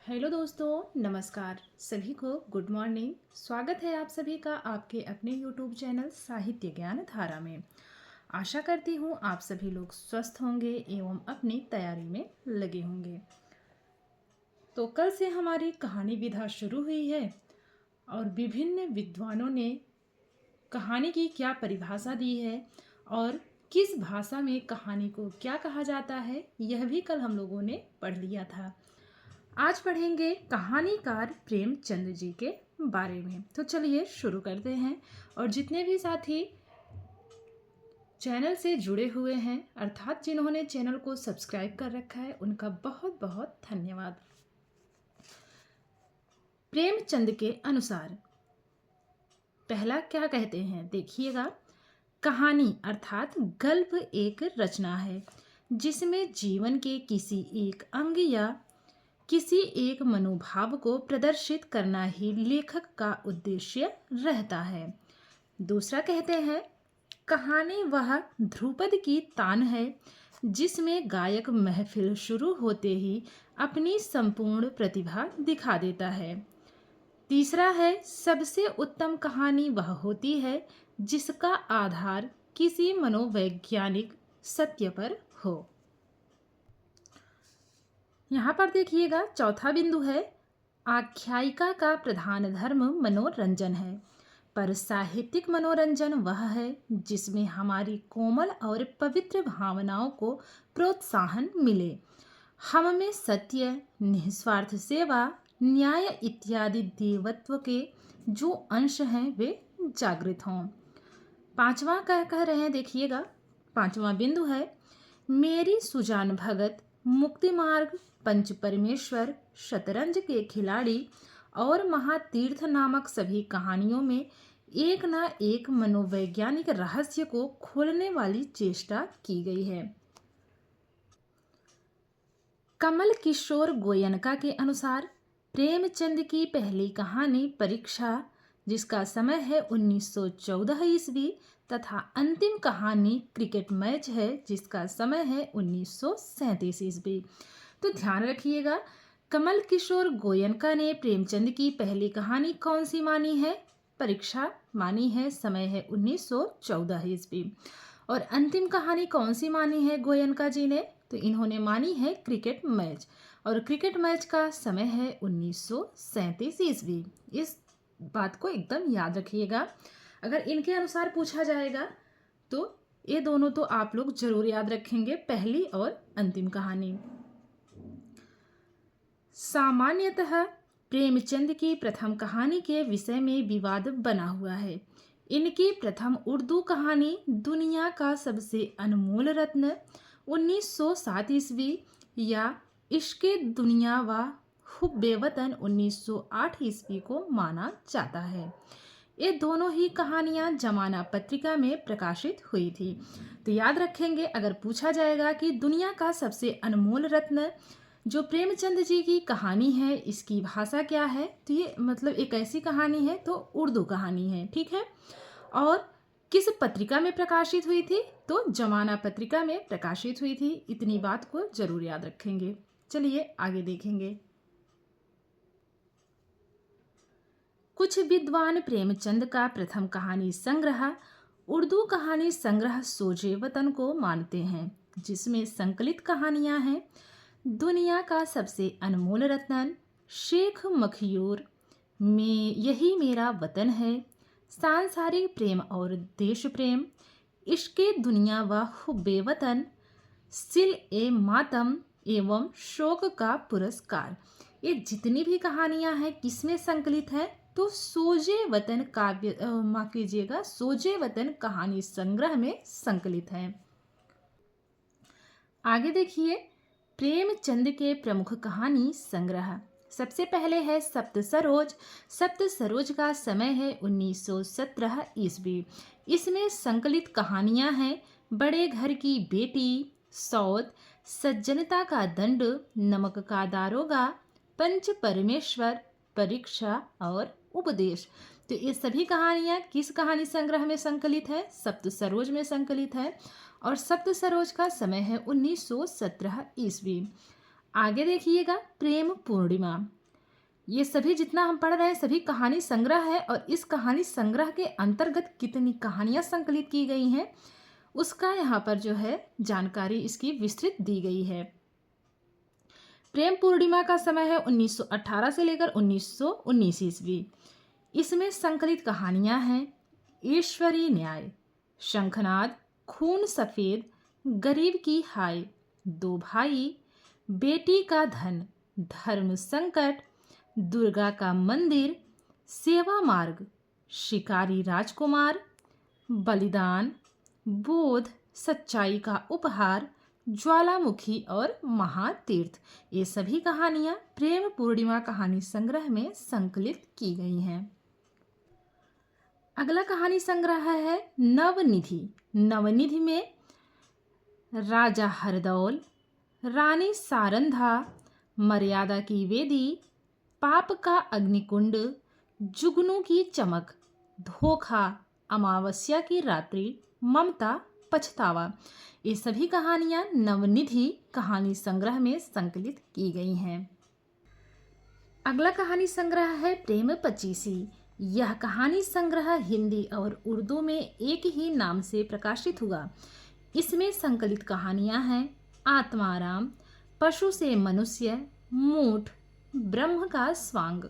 Hello दोस्तों, नमस्कार सभी को। Good morning. स्वागत है आप सभी का आपके अपने यूट्यूब चैनल साहित्य ज्ञान धारा में। आशा करती हूँ आप सभी लोग स्वस्थ होंगे एवं अपनी तैयारी में लगे होंगे। तो कल से हमारी कहानी विधा शुरू हुई है और विभिन्न विद्वानों ने कहानी की क्या परिभाषा दी है और किस भाषा में कहानी को क्या कहा जाता है, यह भी कल हम लोगों ने पढ़ लिया था। आज पढ़ेंगे कहानीकार प्रेमचंद जी के बारे में। तो चलिए शुरू करते हैं। और जितने भी साथी चैनल से जुड़े हुए हैं अर्थात जिन्होंने चैनल को सब्सक्राइब कर रखा है, उनका बहुत बहुत धन्यवाद। प्रेमचंद के अनुसार पहला क्या कहते हैं, देखिएगा। कहानी अर्थात गल्प एक रचना है जिसमें जीवन के किसी एक अंग या किसी एक मनोभाव को प्रदर्शित करना ही लेखक का उद्देश्य रहता है। दूसरा कहते हैं, कहानी वह ध्रुपद की तान है जिसमें गायक महफिल शुरू होते ही अपनी संपूर्ण प्रतिभा दिखा देता है। तीसरा है, सबसे उत्तम कहानी वह होती है जिसका आधार किसी मनोवैज्ञानिक सत्य पर हो। यहाँ पर देखिएगा, चौथा बिंदु है, आख्यायिका का प्रधान धर्म मनोरंजन है, पर साहित्यिक मनोरंजन वह है जिसमें हमारी कोमल और पवित्र भावनाओं को प्रोत्साहन मिले, हम में सत्य, निस्वार्थ सेवा, न्याय इत्यादि देवत्व के जो अंश हैं वे जागृत हों। पांचवा क्या कह रहे हैं, देखिएगा। पांचवा बिंदु है, मेरी सुजान भगत, मुक्ति मार्ग, पंच परमेश्वर, शतरंज के खिलाड़ी और महातीर्थ नामक सभी कहानियों में एक ना एक मनोवैज्ञानिक रहस्य को खोलने वाली चेष्टा की गई है। कमल किशोर गोयनका के अनुसार प्रेमचंद की पहली कहानी परीक्षा, जिसका समय है 1914 ईस्वी, तथा अंतिम कहानी क्रिकेट मैच है जिसका समय है 1937 ईस्वी। तो ध्यान रखिएगा, कमल किशोर गोयनका ने प्रेमचंद की पहली कहानी कौन सी मानी है? परीक्षा मानी है, समय है 1914 ईस्वी। और अंतिम कहानी कौन सी मानी है गोयनका जी ने? तो इन्होंने मानी है क्रिकेट मैच, और क्रिकेट मैच का समय है 1937 ईस्वी। इस बात को एकदम याद रखिएगा। अगर इनके अनुसार पूछा जाएगा तो ये दोनों तो आप लोग जरूर याद रखेंगे, पहली और अंतिम कहानी। सामान्यतः प्रेमचंद की प्रथम कहानी के विषय में विवाद बना हुआ है। इनकी प्रथम उर्दू कहानी दुनिया का सबसे अनमोल रत्न 1907 ईस्वी या इश्के दुनिया व हुब्बे वतन 1908 ईस्वी को माना जाता है। ये दोनों ही कहानियां जमाना पत्रिका में प्रकाशित हुई थी। तो याद रखेंगे, अगर पूछा जाएगा कि दुनिया का सबसे अनमोल रत्न जो प्रेमचंद जी की कहानी है, इसकी भाषा क्या है, तो ये मतलब एक ऐसी कहानी है, तो उर्दू कहानी है, ठीक है। और किस पत्रिका में प्रकाशित हुई थी? तो जमाना पत्रिका में प्रकाशित हुई थी। इतनी बात को जरूर याद रखेंगे। चलिए आगे देखेंगे। कुछ विद्वान प्रेमचंद का प्रथम कहानी संग्रह उर्दू कहानी संग्रह सोजे वतन को मानते हैं, जिसमें संकलित कहानियां हैं दुनिया का सबसे अनमोल रत्न, शेख मखयूर में यही मेरा वतन है, सांसारिक प्रेम और देश प्रेम, इश्के दुनिया व हुब्बे वतन, सिल ए मातम एवं शोक का पुरस्कार। ये जितनी भी कहानियां हैं किसमें संकलित है? तो सोजे वतन काव्य माफ कीजिएगा, सोजे वतन कहानी संग्रह में संकलित है। आगे देखिए, प्रेमचंद के प्रमुख कहानी संग्रह। सबसे पहले है सप्त सरोज। सप्त सरोज का समय है 1917 ईस्वी। इसमें संकलित कहानियां हैं बड़े घर की बेटी, सौत, सज्जनता का दंड, नमक का दारोगा, पंच परमेश्वर, परीक्षा और उपदेश। तो ये सभी कहानियां किस कहानी संग्रह में संकलित है? सप्त सरोज में संकलित है, और सप्त सरोज का समय है 1917 ईस्वी। आगे देखिएगा प्रेम पूर्णिमा। ये सभी जितना हम पढ़ रहे हैं सभी कहानी संग्रह है, और इस कहानी संग्रह के अंतर्गत कितनी कहानियां संकलित की गई हैं उसका यहाँ पर जो है जानकारी इसकी विस्तृत दी गई है। प्रेम पूर्णिमा का समय है 1918 से लेकर 1919 ईस्वी। इसमें संकलित कहानियां हैं ईश्वरी न्याय, शंखनाद, खून सफेद, गरीब की हाय, दो भाई, बेटी का धन, धर्म संकट, दुर्गा का मंदिर, सेवा मार्ग, शिकारी राजकुमार, बलिदान, बोध, सच्चाई का उपहार, ज्वालामुखी और महातीर्थ। ये सभी कहानियां प्रेम पूर्णिमा कहानी संग्रह में संकलित की गई हैं। अगला कहानी संग्रह है नवनिधि। नवनिधि में राजा हरदौल, रानी सारंधा, मर्यादा की वेदी, पाप का अग्निकुंड, जुगनू की चमक, धोखा, अमावस्या की रात्रि, ममता, पछतावा, ये सभी कहानियां नवनिधि कहानी संग्रह में संकलित की गई हैं। अगला कहानी संग्रह है प्रेम पचीसी। यह कहानी संग्रह हिंदी और उर्दू में एक ही नाम से प्रकाशित हुआ। इसमें संकलित कहानियां हैं आत्माराम, पशु से मनुष्य, मूठ, ब्रह्म का स्वांग,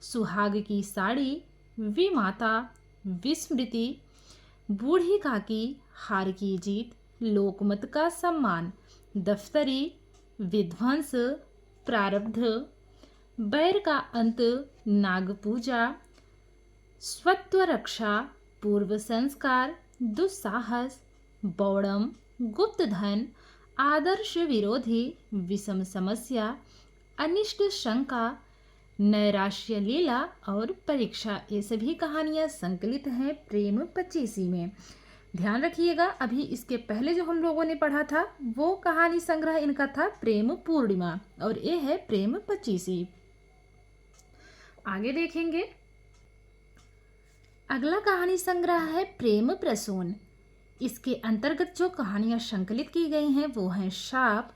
सुहाग की साड़ी, विमाता, विस्मृति, बूढ़ी काकी, हार की जीत, लोकमत का सम्मान, दफ्तरी, विध्वंस, प्रारब्ध, बैर का अंत, नाग पूजा, स्वत्व रक्षा, पूर्व संस्कार, दुस्साहस, बौड़म, गुप्त धन, आदर्श विरोधी, विषम समस्या, अनिष्ट शंका, नैराश्य लीला और परीक्षा, ये सभी कहानियां संकलित हैं प्रेम पचीसी में। ध्यान रखिएगा, अभी इसके पहले जो हम लोगों ने पढ़ा था वो कहानी संग्रह इनका था प्रेम पूर्णिमा, और ये है प्रेम पचीसी। आगे देखेंगे अगला कहानी संग्रह है प्रेम प्रसून। इसके अंतर्गत जो कहानियां संकलित की गई हैं वो हैं शाप,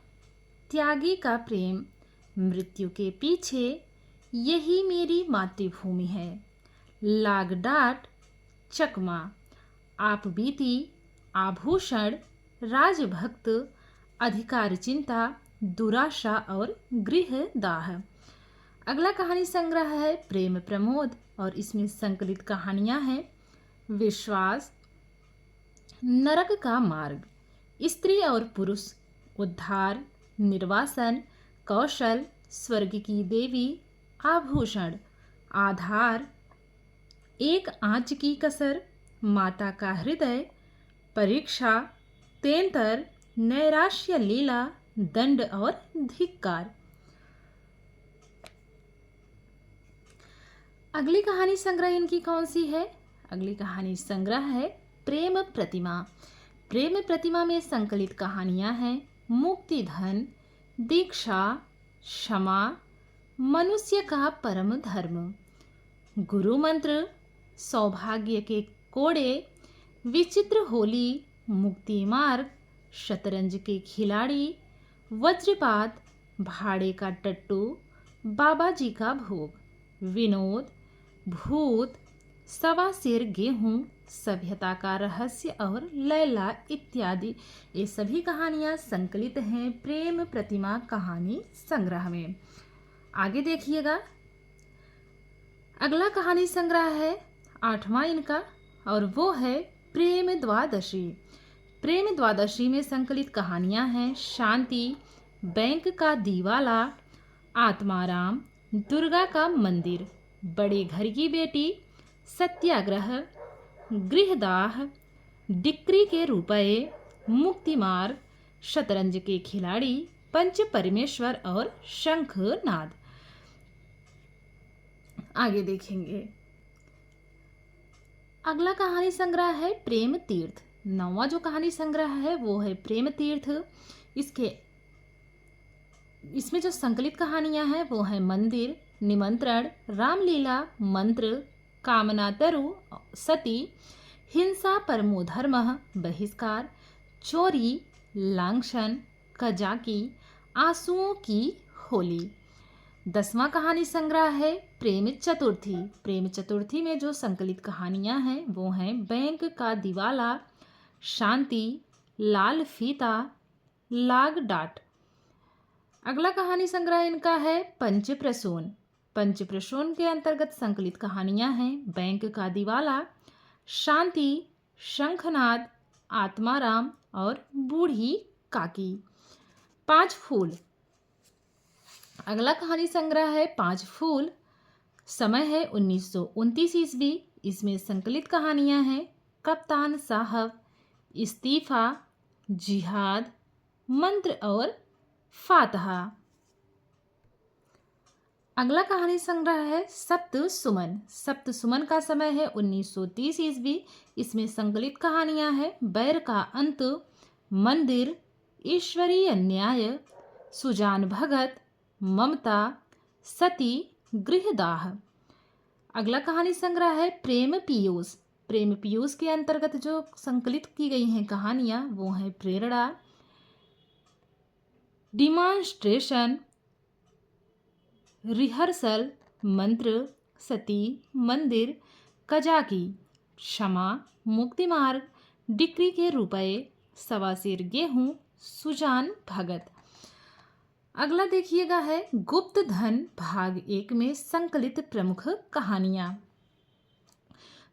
त्यागी का प्रेम, मृत्यु के पीछे, यही मेरी मातृभूमि है, लाग डाट, चकमा, आप बीती, आभूषण, राजभक्त, अधिकार चिंता, दुराशा और गृहदाह। अगला कहानी संग्रह है प्रेम प्रमोद, और इसमें संकलित कहानियां हैं विश्वास, नरक का मार्ग, स्त्री और पुरुष, उद्धार, निर्वासन, कौशल, स्वर्ग की देवी, आभूषण, आधार, एक आंच की कसर, माता का हृदय, परीक्षा, तेंतर, नैराश्य लीला, दंड और धिक्कार। अगली कहानी संग्रह इनकी कौन सी है? अगली कहानी संग्रह है प्रेम प्रतिमा। प्रेम प्रतिमा में संकलित कहानियां हैं मुक्ति धन, दीक्षा, क्षमा, मनुष्य का परम धर्म, गुरु मंत्र, सौभाग्य के कोड़े, विचित्र होली, मुक्ति मार्ग, शतरंज के खिलाड़ी, वज्रपात, भाड़े का टट्टू, बाबा जी का भोग, विनोद, भूत, सवा सिर गेहूं, सभ्यता का रहस्य और लैला इत्यादि। ये सभी कहानियां संकलित हैं प्रेम प्रतिमा कहानी संग्रह में। आगे देखिएगा अगला कहानी संग्रह है 8वां इनका, और वो है प्रेम द्वादशी। प्रेम द्वादशी में संकलित कहानियां हैं शांति, बैंक का दीवाला, आत्माराम, दुर्गा का मंदिर, बड़े घर की बेटी, सत्याग्रह, गृहदाह, डिक्री के रुपए, मुक्ति मार्ग, शतरंज के खिलाड़ी, पंच परमेश्वर और शंखनाद। आगे देखेंगे अगला कहानी संग्रह है प्रेम तीर्थ। 9वां जो कहानी संग्रह है वो है प्रेम तीर्थ। इसमें जो संकलित कहानियां हैं वो है मंदिर, निमंत्रण, रामलीला, मंत्र, कामना तरु, सती, हिंसा परमो धर्मः, बहिष्कार, चोरी, लांछन, कजाकी, आंसुओं की होली। 10वां कहानी संग्रह है प्रेम चतुर्थी। प्रेम चतुर्थी में जो संकलित कहानियां हैं वो हैं बैंक का दिवाला, शांति, लाल फीता, लाग डाट। अगला कहानी संग्रह इनका है पंचप्रसून। पंचप्रसून के अंतर्गत संकलित कहानियां हैं बैंक का दिवाला, शांति, शंखनाद, आत्माराम और बूढ़ी काकी। 5 फूल। अगला कहानी संग्रह है 5 फूल। समय है 1929 ईस्वी। इसमें संकलित कहानियां हैं कप्तान साहब, इस्तीफा, जिहाद, मंत्र और फातहा। अगला कहानी संग्रह है सप्त सुमन। सप्त सुमन का समय है 1930 ईस्वी। इसमें संकलित कहानियां हैं बैर का अंत, मंदिर, ईश्वरीय न्याय, सुजान भगत, ममता, सती, गृहदाह। अगला कहानी संग्रह है प्रेम पीयूष। प्रेम पीयूष के अंतर्गत जो संकलित की गई हैं कहानियां वो हैं प्रेरणा, डिमॉन्स्ट्रेशन, रिहर्सल, मंत्र, सती, मंदिर, कजाकी, क्षमा, मुक्ति मार्ग, डिक्री के रुपए, सवासिर गेहूं, सुजान भगत। अगला देखिएगा है गुप्त धन भाग 1 में संकलित प्रमुख कहानियां।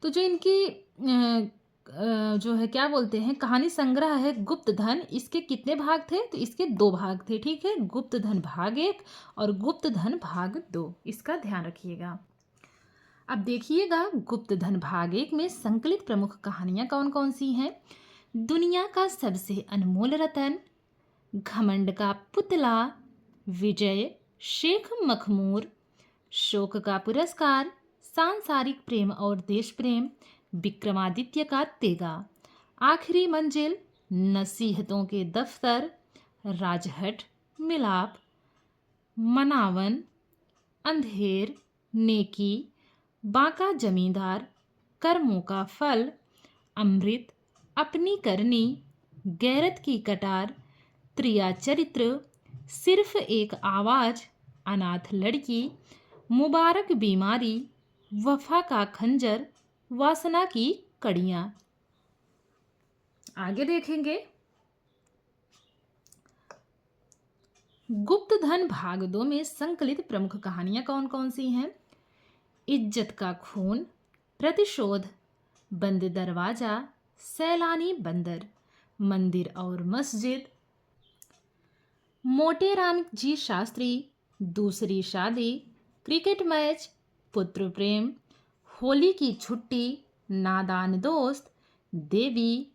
तो जो इनकी जो है क्या बोलते हैं कहानी संग्रह है गुप्त धन, इसके कितने भाग थे? तो इसके 2 भाग थे, ठीक है। गुप्त धन भाग 1 और गुप्त धन भाग 2, इसका ध्यान रखिएगा। अब देखिएगा गुप्त धन भाग 1 में संकलित प्रमुख कहानियां कौन कौन सी हैं। दुनिया का सबसे अनमोल रतन, घमंड का पुतला, विजय, शेख मखमूर, शोक का पुरस्कार, सांसारिक प्रेम और देश प्रेम, विक्रमादित्य का तेगा, आखिरी मंजिल, नसीहतों के दफ्तर, राजहट, मिलाप, मनावन, अंधेर, नेकी, बांका जमींदार, कर्मों का फल, अमृत, अपनी करनी, गैरत की कटार, त्रिया चरित्र, सिर्फ एक आवाज, अनाथ लड़की, मुबारक बीमारी, वफा का खंजर, वासना की कड़ियां। आगे देखेंगे गुप्त धन भाग 2 में संकलित प्रमुख कहानियां कौन कौन सी हैं। इज्जत का खून, प्रतिशोध, बंद दरवाजा, सैलानी बंदर, मंदिर और मस्जिद, मोटे राम जी शास्त्री, दूसरी शादी, क्रिकेट मैच, पुत्र प्रेम, होली की छुट्टी, नादान दोस्त, देवी,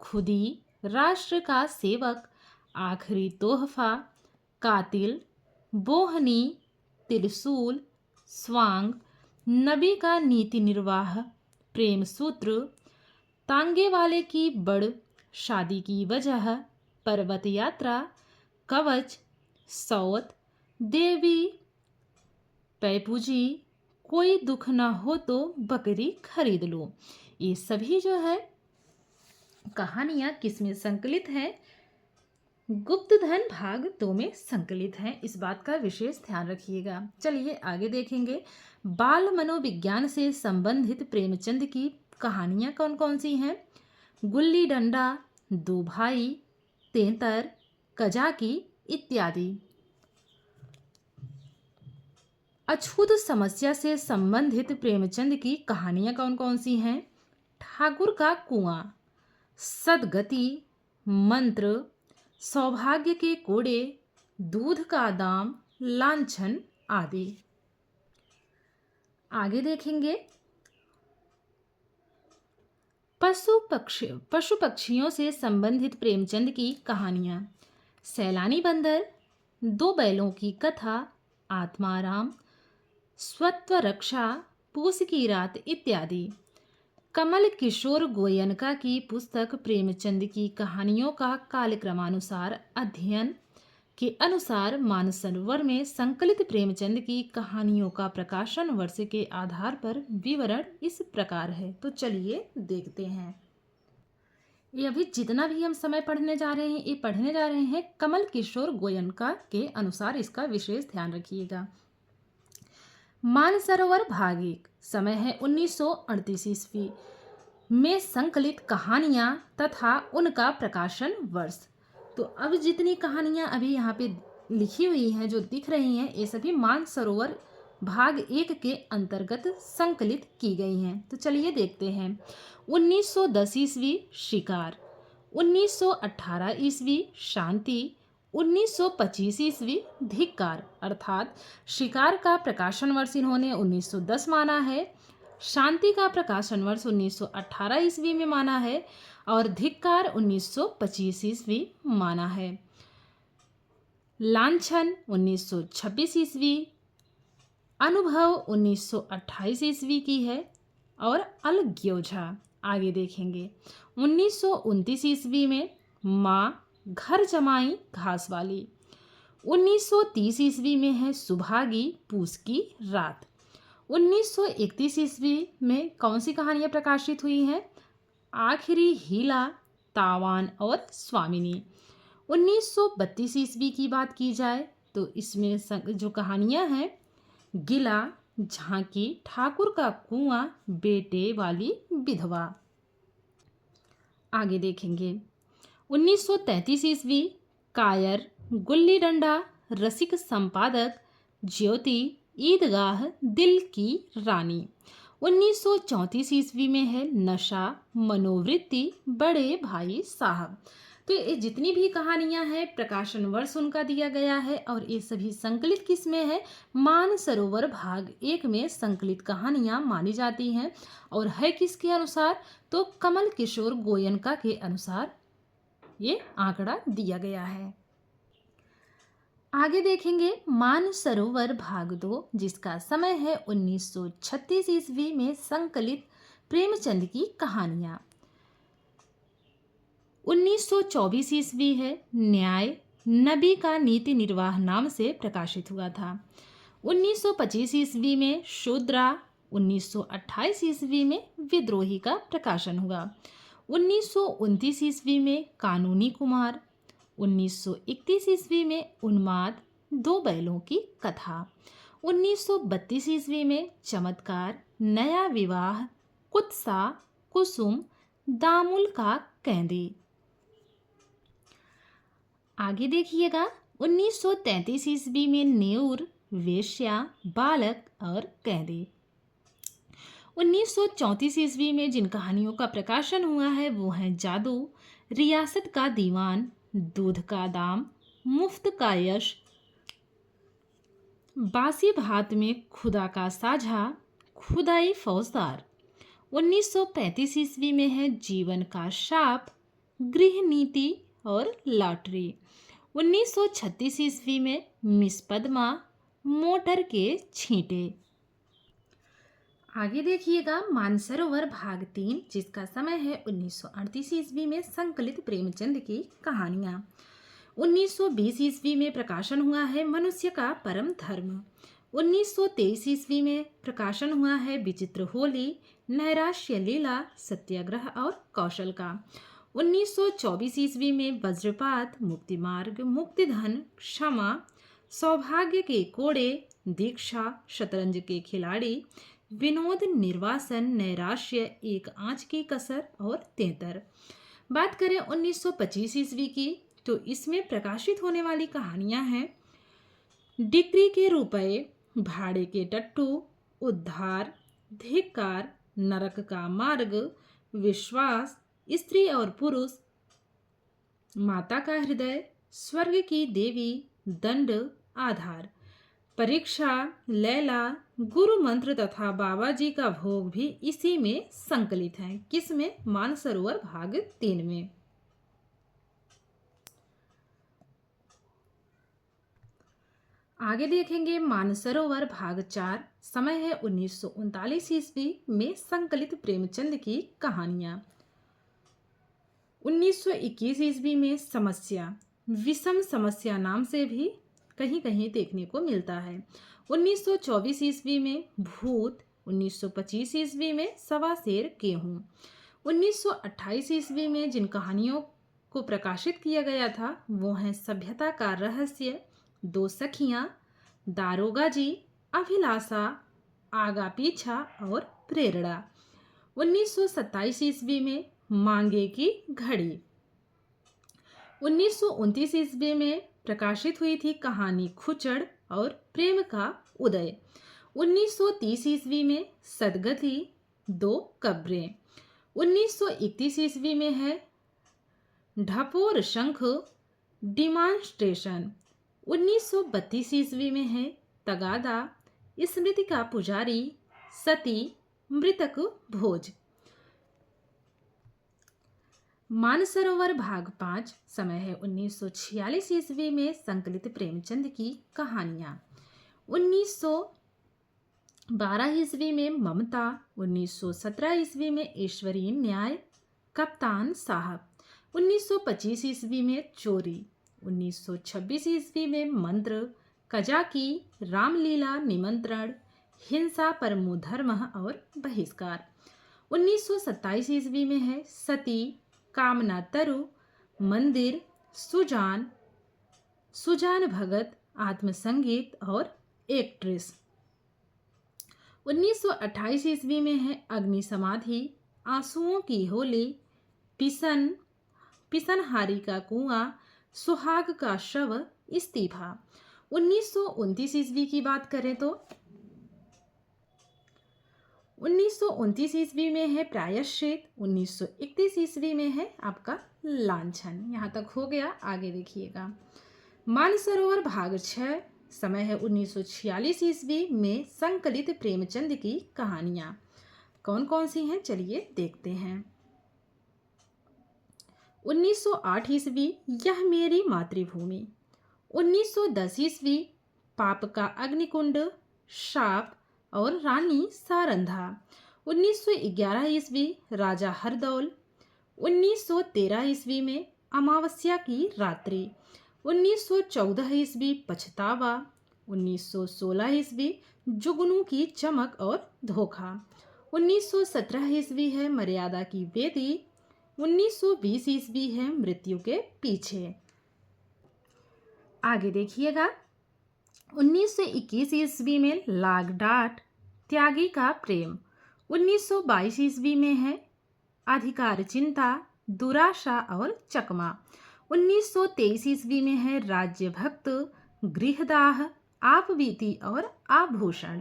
खुदी, राष्ट्र का सेवक, आखिरी तोहफा, कातिल, बोहनी, त्रिशूल, स्वांग, नबी का नीति निर्वाह, प्रेम सूत्र, तांगे वाले की बड़, शादी की वजह, पर्वत यात्रा, कवच, सौत, देवी, पैपूजी, कोई दुख ना हो तो बकरी खरीद लो। ये सभी जो है कहानियां किस में संकलित हैं? गुप्त धन भाग 2 में संकलित हैं। इस बात का विशेष ध्यान रखिएगा। चलिए आगे देखेंगे बाल मनोविज्ञान से संबंधित प्रेमचंद की कहानियां कौन कौन सी हैं। गुल्ली डंडा, 2 भाई, तेंतर, कजाकी इत्यादि। अछूत समस्या से संबंधित प्रेमचंद की कहानियां कौन कौन सी हैं। ठाकुर का कुआं, सदगति, मंत्र, सौभाग्य के कोड़े, दूध का दाम, लांछन आदि। आगे देखेंगे पशु पक्षियों से संबंधित प्रेमचंद की कहानियां। सैलानी बंदर, 2 बैलों की कथा, आत्माराम, स्वत्व रक्षा, पूस की रात इत्यादि। कमल किशोर गोयनका की पुस्तक प्रेमचंद की कहानियों का कालक्रमानुसार अध्ययन के अनुसार मानसरोवर में संकलित प्रेमचंद की कहानियों का प्रकाशन वर्ष के आधार पर विवरण इस प्रकार है। तो चलिए देखते हैं। ये अभी जितना भी हम समय पढ़ने जा रहे हैं, ये पढ़ने जा रहे हैं कमल किशोर गोयनका के अनुसार। इसका विशेष ध्यान रखिएगा। मानसरोवर भाग 1 समय है 1938 ईस्वी में संकलित कहानियां तथा उनका प्रकाशन वर्ष। तो अब जितनी कहानियां अभी यहाँ पे लिखी हुई हैं, जो दिख रही हैं, ये सभी मानसरोवर भाग 1 के अंतर्गत संकलित की गई हैं। तो चलिए देखते हैं। 1910 ईस्वी शिकार, 1918 ईस्वी शांति, 1925 ईस्वी धिक्कार। अर्थात शिकार का प्रकाशन वर्ष इन्होंने 1910 माना है, शांति का प्रकाशन वर्ष 1918 ईस्वी में माना है और धिक्कार 1925 ईस्वी माना है। लांछन 1926 ईस्वी, अनुभव 1928 ईस्वी की है और अलग्योझा आगे देखेंगे 1929 ईस्वी में माँ घर जमाई घास वाली। 1930 ईस्वी में है सुभागी पूस की रात। 1931 ईस्वी में कौन सी कहानियाँ प्रकाशित हुई हैं? आखिरी हीला, तावान और स्वामिनी। 1932 ईस्वी की बात की जाए तो इसमें जो कहानियाँ हैं, गिला, झांकी, ठाकुर का कुआं, बेटे वाली विधवा। आगे देखेंगे 1933 ईस्वी कायर, गुल्ली डंडा, रसिक संपादक, ज्योति, ईदगाह, दिल की रानी। 1934 ईस्वी में है नशा, मनोवृत्ति, बड़े भाई साहब। तो ये जितनी भी कहानियां हैं प्रकाशन वर्ष उनका दिया गया है और ये सभी संकलित किस में है? मानसरोवर भाग 1 में संकलित कहानियां मानी जाती हैं और है किसके अनुसार? तो कमल किशोर गोयनका के अनुसार ये आंकड़ा दिया गया है। आगे देखेंगे मानसरोवर भाग 2 जिसका समय है 1936 ईस्वी में संकलित प्रेमचंद की कहानियां। 1924 ईस्वी है न्याय नबी का नीति निर्वाह नाम से प्रकाशित हुआ था। 1925 ईस्वी में शूद्रा, 1928 ईस्वी में विद्रोही का प्रकाशन हुआ। 1929 ईस्वी में कानूनी कुमार, 1931 ईस्वी में उन्माद, दो बैलों की कथा। 1932 ईस्वी में चमत्कार, नया विवाह, कुत्सा, कुसुम, दामुल का कैदी। आगे देखिएगा 1933 ईस्वी में नेऊर, वेश्या, बालक और कैदी। 1934 ईस्वी में जिन कहानियों का प्रकाशन हुआ है वो है जादू, रियासत का दीवान, दूध का दाम, मुफ्त का यश, बासी भात में खुदा का साझा, खुदाई फौजदार। 1935 ईस्वी में है जीवन का शाप, गृह नीति और लॉटरी। 1936 ईस्वी में मिस पद्मा, मोटर के छींटे। आगे देखिएगा मानसरोवर भाग 3 जिसका समय है 1938 ईस्वी में संकलित प्रेमचंद की कहानियाँ। 1920 ईस्वी में प्रकाशन हुआ है मनुष्य का परम धर्म। 1923 ईस्वी में प्रकाशन हुआ है विचित्र होली, नैराश्य लीला, सत्याग्रह और कौशल का। 1924 ईस्वी में वज्रपात, मुक्ति मार्ग, मुक्तिधन, क्षमा, सौभाग्य के कोड़े, दीक्षा, शतरंज के खिलाड़ी, विनोद, निर्वासन, नैराश्य, एक आंच की कसर और तेतर। बात करें 1925 ईस्वी की तो इसमें प्रकाशित होने वाली कहानियां हैं डिक्री के रुपए, भाड़े के टट्टू, उद्धार, धिक्कार, नरक का मार्ग, विश्वास, स्त्री और पुरुष, माता का हृदय, स्वर्ग की देवी, दंड, आधार, परीक्षा, लैला, गुरु मंत्र तथा बाबा जी का भोग भी इसी में संकलित है। किस में? मानसरोवर भाग 3 में। आगे देखेंगे मानसरोवर भाग 4 समय है 1939 ईस्वी में संकलित प्रेमचंद की कहानियां। 1921 ईस्वी में समस्या, विषम समस्या नाम से भी कहीं कहीं देखने को मिलता है। 1924 ईस्वी में भूत, 1925 ईस्वी में सवा शेर गेहूं, 1928 ईस्वी में जिन कहानियों को प्रकाशित किया गया था वो हैं सभ्यता का रहस्य, दो सखियां, दारोगा जी, अभिलाषा, आगा पीछा और प्रेरणा। 1927 ईस्वी में मांगे की घड़ी। 1929 ईस्वी में प्रकाशित हुई थी कहानी खुचड़ और प्रेम का उदय। 1930 ईस्वी में सदगति, दो कब्रें। 1931 ईस्वी में है ढपोर शंख, डिमांस्ट्रेशन। 1932 ईस्वी में है तगादा, स्मृति का पुजारी, सती, मृतक भोज। मानसरोवर भाग 5 समय है 1946 ईस्वी में संकलित प्रेमचंद की कहानियां। 1912 ईस्वी में ममता। 1917 ईस्वी में ईश्वरीय न्याय, कप्तान साहब। 1925 ईस्वी में चोरी। 1926 ईस्वी में मंत्र, कजाकी, रामलीला, निमंत्रण, हिंसा परमो धर्म और बहिष्कार। 1927 ईस्वी में है सती, कामना तरु, मंदिर, सुजान, सुजान भगत, आत्मसंगीत और एक्ट्रेस। 1928 ईस्वी में है अग्नि समाधि, आंसुओं की होली, पिसन, पिसनहारी का कुआं, सुहाग का शव, इस्तीफा। 1929 ईस्वी की बात करें तो 1929 ईस्वी में है प्रायश्चित। 1931 ईस्वी में है आपका लांछन। यहाँ तक हो गया, आगे देखिएगा। मानसरोवर भाग 6 समय है 1946 ईस्वी में संकलित प्रेमचंद की कहानियां। कौन कौन सी हैं चलिए देखते हैं। 1908 ईस्वी यह मेरी मातृभूमि। 1910 ईस्वी पाप का अग्निकुंड, शाप और रानी सारंधा। 1911 ईस्वी राजा हरदौल। 1913 ईस्वी में अमावस्या की रात्रि। 1914 ईस्वी पछतावा। 1916 ईस्वी जुगनू की चमक और धोखा। 1917 ईस्वी है मर्यादा की वेदी। 1920 ईस्वी है मृत्यु के पीछे। आगे देखिएगा। 1921 ईस्वी में लाग डाट, त्यागी का प्रेम। 1922 ईस्वी में है अधिकार चिंता, दुराशा और चकमा। 1923 ईस्वी में है राज्य भक्त, गृहदाह, आपबीती और आभूषण।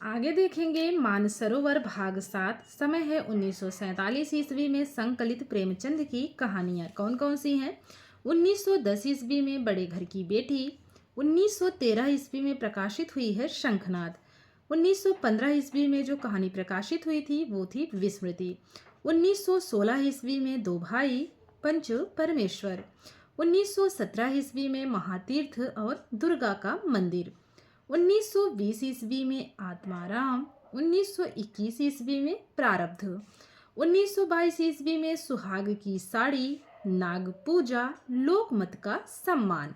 आगे देखेंगे मानसरोवर भाग 7 समय है 1947 ईस्वी में संकलित प्रेमचंद की कहानियां। कौन कौन सी हैं। 1910 ईस्वी में बड़े घर की बेटी। 1913 ईस्वी में प्रकाशित हुई है शंखनाद। 1915 ईस्वी में जो कहानी प्रकाशित हुई थी वो थी विस्मृति। 1916 ईस्वी में दो भाई, पंच परमेश्वर। 1917 ईस्वी में महातीर्थ और दुर्गा का मंदिर। 1920 ईस्वी में आत्माराम। 1921 ईस्वी में प्रारब्ध। 1922 ईस्वी में सुहाग की साड़ी, नाग पूजा, लोकमत का सम्मान।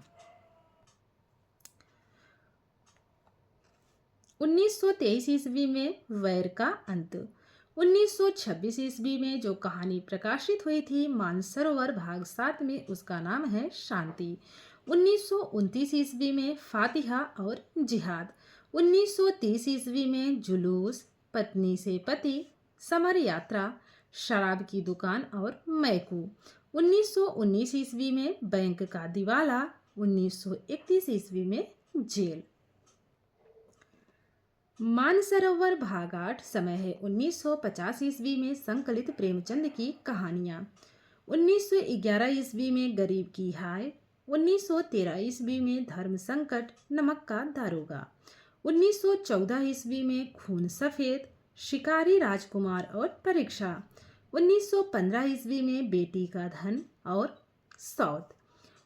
1923 ईस्वी में वैर का अंत। 1926 ईस्वी में जो कहानी प्रकाशित हुई थी मानसरोवर भाग 7 में उसका नाम है शांति। 1929 ईस्वी में फातिहा और जिहाद। 1930 ईस्वी में जुलूस, पत्नी से पति, समर यात्रा, शराब की दुकान और मैकू। 1919 ईस्वी में बैंक का दिवाला। 1931 ईस्वी में जेल। मानसरोवर भाग 8 समय है 1950 ईस्वी में संकलित प्रेमचंद की कहानियां। 1911 ईस्वी में गरीब की हाय। 1913 ईस्वी में धर्म संकट, नमक का दारोगा। 1914 ईस्वी में खून सफेद, शिकारी राजकुमार और परीक्षा। 1915 ईस्वी में बेटी का धन और सौत।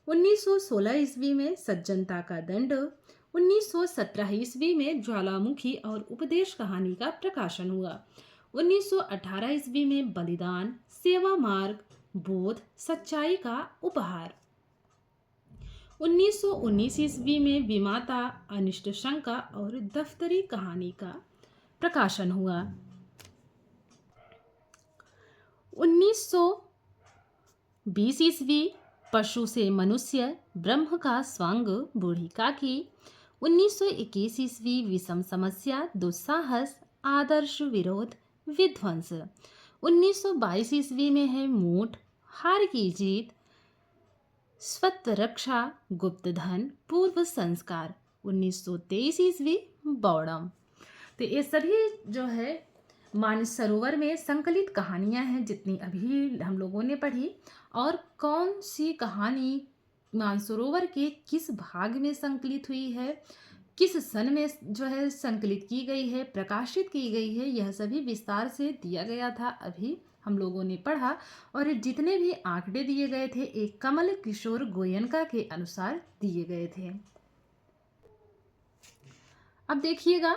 1916 ईस्वी में सज्जनता का दंड। 1917 ईस्वी में ज्वालामुखी और उपदेश कहानी का प्रकाशन हुआ। 1918 ईस्वी में बलिदान, सेवा मार्ग, बोध, सच्चाई का उपहार। 1919 ईस्वी में विमाता, अनिष्ट शंका और दफ्तरी कहानी का प्रकाशन हुआ। 1920 ईस्वी पशु से मनुष्य, ब्रह्म का स्वांग, बूढ़ी काकी। 1921 ईस्वी विषम समस्या, दुस्साहस, आदर्श विरोध, विध्वंस। 1922 ईस्वी में है मूठ, हार की जीत, स्वत्व रक्षा, गुप्त धन, पूर्व संस्कार। 1923 ईस्वी बौड़म। तो ये सभी जो है मानसरोवर में संकलित कहानियां हैं जितनी अभी हम लोगों ने पढ़ी। और कौन सी कहानी मानसरोवर के किस भाग में संकलित हुई है, किस सन में जो है संकलित की गई है, प्रकाशित की गई है, यह सभी विस्तार से दिया गया था, अभी हम लोगों ने पढ़ा। और जितने भी आंकड़े दिए गए थे एक कमल किशोर गोयनका के अनुसार दिए गए थे। अब देखिएगा,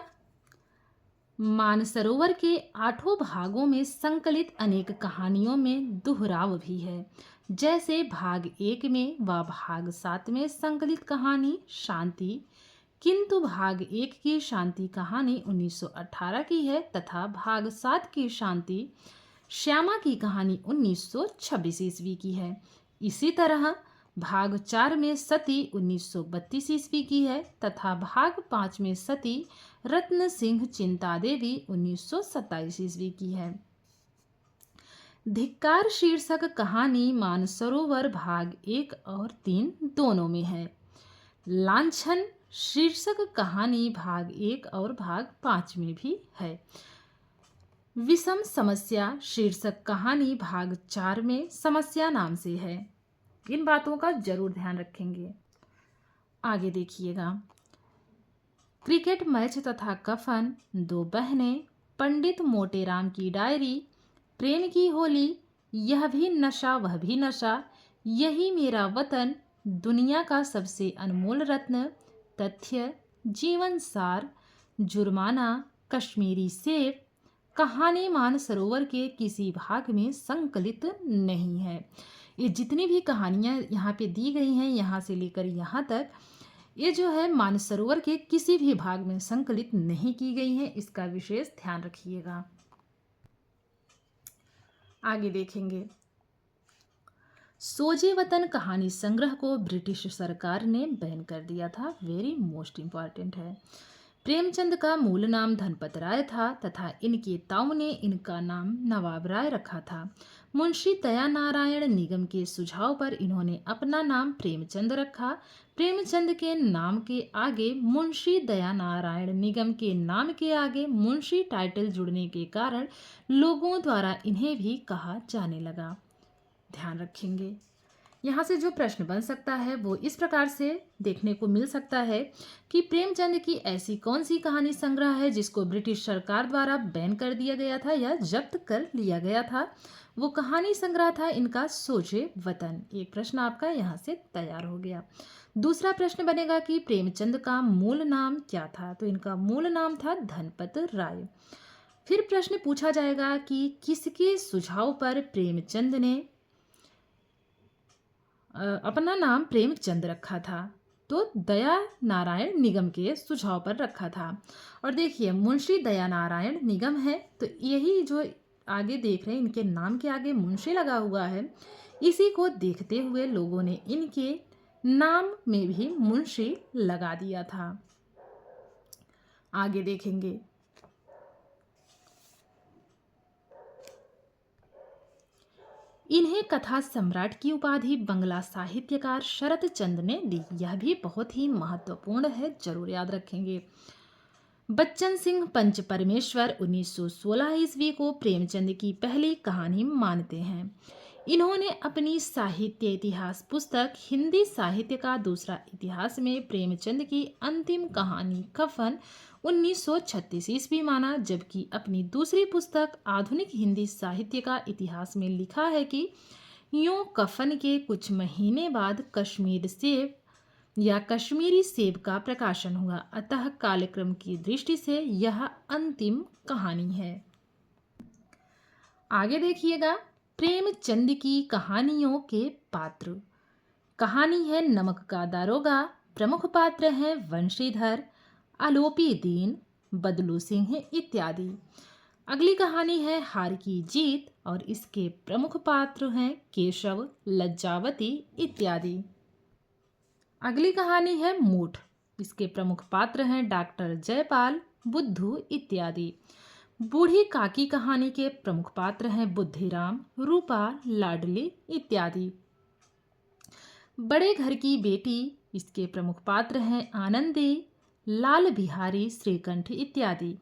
मानसरोवर के 8 भागों में संकलित अनेक कहानियों में दोहराव भी है। जैसे भाग 1 में व भाग 7 में संकलित कहानी शांति, किंतु भाग 1 की शांति कहानी 1918 की है तथा भाग 7 की शांति श्यामा की कहानी 1926 ईस्वी की है। इसी तरह भाग 4 में सती 1932 ईस्वी की है तथा भाग 5 में सती रत्न सिंह चिंता देवी 1927 ईस्वी की है। धिक्कार शीर्षक कहानी मानसरोवर भाग 1 और 3 दोनों में है। लांछन शीर्षक कहानी भाग 1 और भाग 5 में भी है। विषम समस्या शीर्षक कहानी भाग 4 में समस्या नाम से है। इन बातों का जरूर ध्यान रखेंगे। आगे देखिएगा, क्रिकेट मैच तथा कफन, दो बहनें, पंडित मोटेराम की डायरी, प्रेम की होली, यह भी नशा वह भी नशा, यही मेरा वतन, दुनिया का सबसे अनमोल रत्न, तथ्य, जीवन सार, जुर्माना, कश्मीरी सेब, कहानी मानसरोवर के किसी भाग में संकलित नहीं है। ये जितनी भी कहानियाँ यहाँ पे दी गई हैं, यहाँ से लेकर यहाँ तक, ये जो है मानसरोवर के किसी भी भाग में संकलित नहीं की गई हैं। इसका विशेष ध्यान रखिएगा। आगे देखेंगे, सोजे वतन कहानी संग्रह को ब्रिटिश सरकार ने बैन कर दिया था। वेरी मोस्ट इम्पॉर्टेंट है। प्रेमचंद का मूल नाम धनपत राय था तथा इनके ताऊ ने इनका नाम नवाब राय रखा था। मुंशी दयानारायण निगम के सुझाव पर इन्होंने अपना नाम प्रेमचंद रखा। प्रेमचंद के नाम के आगे मुंशी दयानारायण निगम के नाम के आगे मुंशी टाइटल जुड़ने के कारण लोगों द्वारा इन्हें भी कहा जाने लगा। ध्यान रखेंगे। यहाँ से जो प्रश्न बन सकता है वो इस प्रकार से देखने को मिल सकता है कि प्रेमचंद की ऐसी कौन सी कहानी संग्रह है जिसको ब्रिटिश सरकार द्वारा बैन कर दिया गया था या जब्त कर लिया गया था। वो कहानी संग्रह था इनका सोजे वतन। एक प्रश्न आपका यहाँ से तैयार हो गया। दूसरा प्रश्न बनेगा कि प्रेमचंद का मूल नाम क्या था, तो इनका मूल नाम था धनपत राय। फिर प्रश्न पूछा जाएगा कि किसके सुझाव पर प्रेमचंद ने अपना नाम प्रेमचंद रखा था, तो दया नारायण निगम के सुझाव पर रखा था। और देखिए मुंशी दया नारायण निगम है, तो यही जो आगे देख रहे हैं इनके नाम के आगे मुंशी लगा हुआ है, इसी को देखते हुए लोगों ने इनके नाम में भी मुंशी लगा दिया था। आगे देखेंगे, इन्हें कथा सम्राट की उपाधि बंगला साहित्यकार शरत चंद ने दी। यह भी बहुत ही महत्वपूर्ण है, जरूर याद रखेंगे। बच्चन सिंह पंच परमेश्वर 1916 ईस्वी को प्रेमचंद की पहली कहानी मानते हैं। इन्होंने अपनी साहित्य इतिहास पुस्तक हिंदी साहित्य का दूसरा इतिहास में प्रेमचंद की अंतिम कहानी कफन 1936 ईस्वी माना, जबकि अपनी दूसरी पुस्तक आधुनिक हिंदी साहित्य का इतिहास में लिखा है कि यूं कफन के कुछ महीने बाद कश्मीर सेब या कश्मीरी सेब का प्रकाशन हुआ, अतः कालक्रम की दृष्टि से यह अंतिम कहानी है। आगे देखिएगा, प्रेमचंद की कहानियों के पात्र। कहानी है नमक का दारोगा। प्रमुख पात्र हैं वंशीधर, आलोपी दीन, बदलू सिंह इत्यादि। अगली कहानी है हार की जीत और इसके प्रमुख पात्र हैं केशव, लज्जावती इत्यादि। अगली कहानी है मूठ। इसके प्रमुख पात्र हैं डॉक्टर जयपाल, बुद्धू इत्यादि। बूढ़ी काकी कहानी के प्रमुख पात्र हैं बुद्धिराम, रूपा, लाडली इत्यादि। बड़े घर की बेटी, इसके प्रमुख पात्र हैं आनंदी, लाल बिहारी, श्रीकंठ इत्यादि।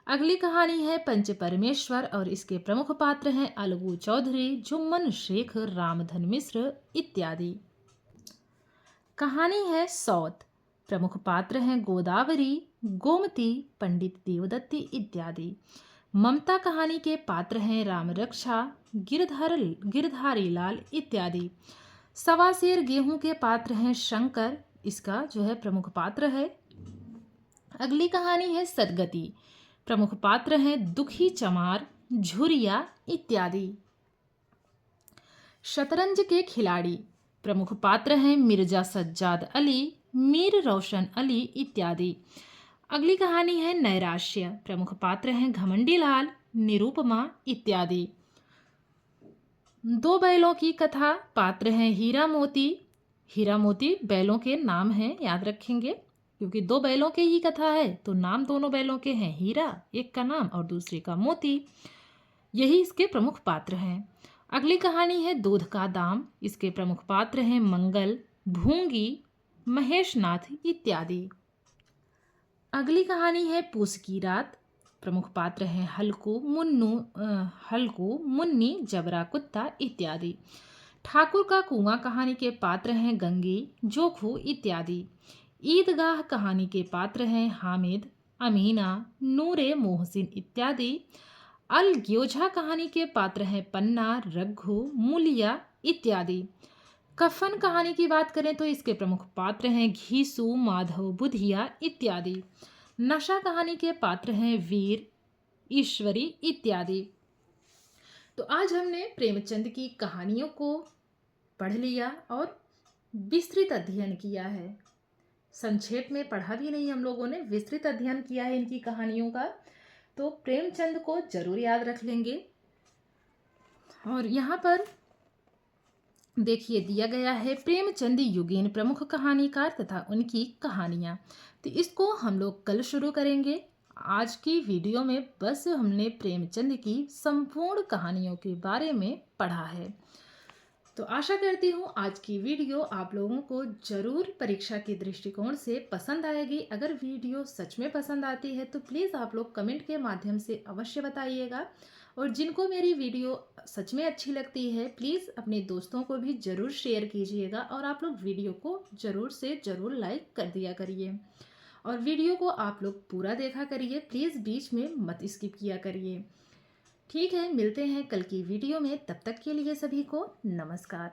अगली कहानी है पंच परमेश्वर और इसके प्रमुख पात्र हैं अलगू चौधरी, जुम्मन शेख, रामधन मिश्र इत्यादि। कहानी है सौत। प्रमुख पात्र हैं गोदावरी, गोमती, पंडित देवदत्ती इत्यादि। ममता कहानी के पात्र हैं राम रक्षा, गिरधारी लाल इत्यादि। सवा सेर गेहूं के पात्र हैं शंकर, इसका जो है प्रमुख पात्र है। अगली कहानी है सदगति। प्रमुख पात्र हैं दुखी चमार, झुरिया इत्यादि। शतरंज के खिलाड़ी। प्रमुख पात्र हैं मिर्जा सज्जाद अली, मीर रोशन अली इत्यादि। अगली कहानी है नैराश्य। प्रमुख पात्र हैं घमंडी लाल, निरूपमा इत्यादि। दो बैलों की कथा। पात्र हैं हीरा मोती। हीरा मोती बैलों के नाम हैं, याद रखेंगे, क्योंकि दो बैलों के ही कथा है तो नाम दोनों बैलों के हैं, हीरा एक का नाम और दूसरे का मोती, यही इसके प्रमुख पात्र हैं। अगली कहानी है दूध का दाम। इसके प्रमुख पात्र हैं मंगल, भूंगी, महेश नाथ इत्यादि। अगली कहानी है पूस की रात। प्रमुख पात्र हैं हल्कू, मुन्नी, जबरा कुत्ता इत्यादि। ठाकुर का कुआं कहानी के पात्र हैं गंगी, जोखू इत्यादि। ईदगाह कहानी के पात्र हैं हामिद, अमीना, नूरे मोहसिन इत्यादि। अल ग्योझा कहानी के पात्र हैं पन्ना, रघु, मूलिया इत्यादि। कफन कहानी की बात करें तो इसके प्रमुख पात्र हैं घीसू, माधव, बुधिया इत्यादि। नशा कहानी के पात्र हैं वीर, ईश्वरी इत्यादि। तो आज हमने प्रेमचंद की कहानियों को पढ़ लिया और विस्तृत अध्ययन किया है। संक्षेप में पढ़ा भी नहीं हम लोगों ने, विस्तृत अध्ययन किया है इनकी कहानियों का। तो प्रेमचंद को जरूर याद रख लेंगे। और यहाँ पर देखिए दिया गया है प्रेमचंद युगेन प्रमुख कहानीकार तथा उनकी कहानियाँ। तो इसको हम लोग कल शुरू करेंगे। आज की वीडियो में बस हमने प्रेमचंद की संपूर्ण कहानियों के बारे में पढ़ा है। तो आशा करती हूँ आज की वीडियो आप लोगों को जरूर परीक्षा के दृष्टिकोण से पसंद आएगी। अगर वीडियो सच में पसंद आती है तो प्लीज़ आप लोग कमेंट के माध्यम से अवश्य बताइएगा। और जिनको मेरी वीडियो सच में अच्छी लगती है प्लीज़ अपने दोस्तों को भी ज़रूर शेयर कीजिएगा और आप लोग वीडियो को ज़रूर से ज़रूर लाइक कर दिया करिए। और वीडियो को आप लोग पूरा देखा करिए, प्लीज़ बीच में मत स्किप किया करिए। ठीक है, मिलते हैं कल की वीडियो में। तब तक के लिए सभी को नमस्कार।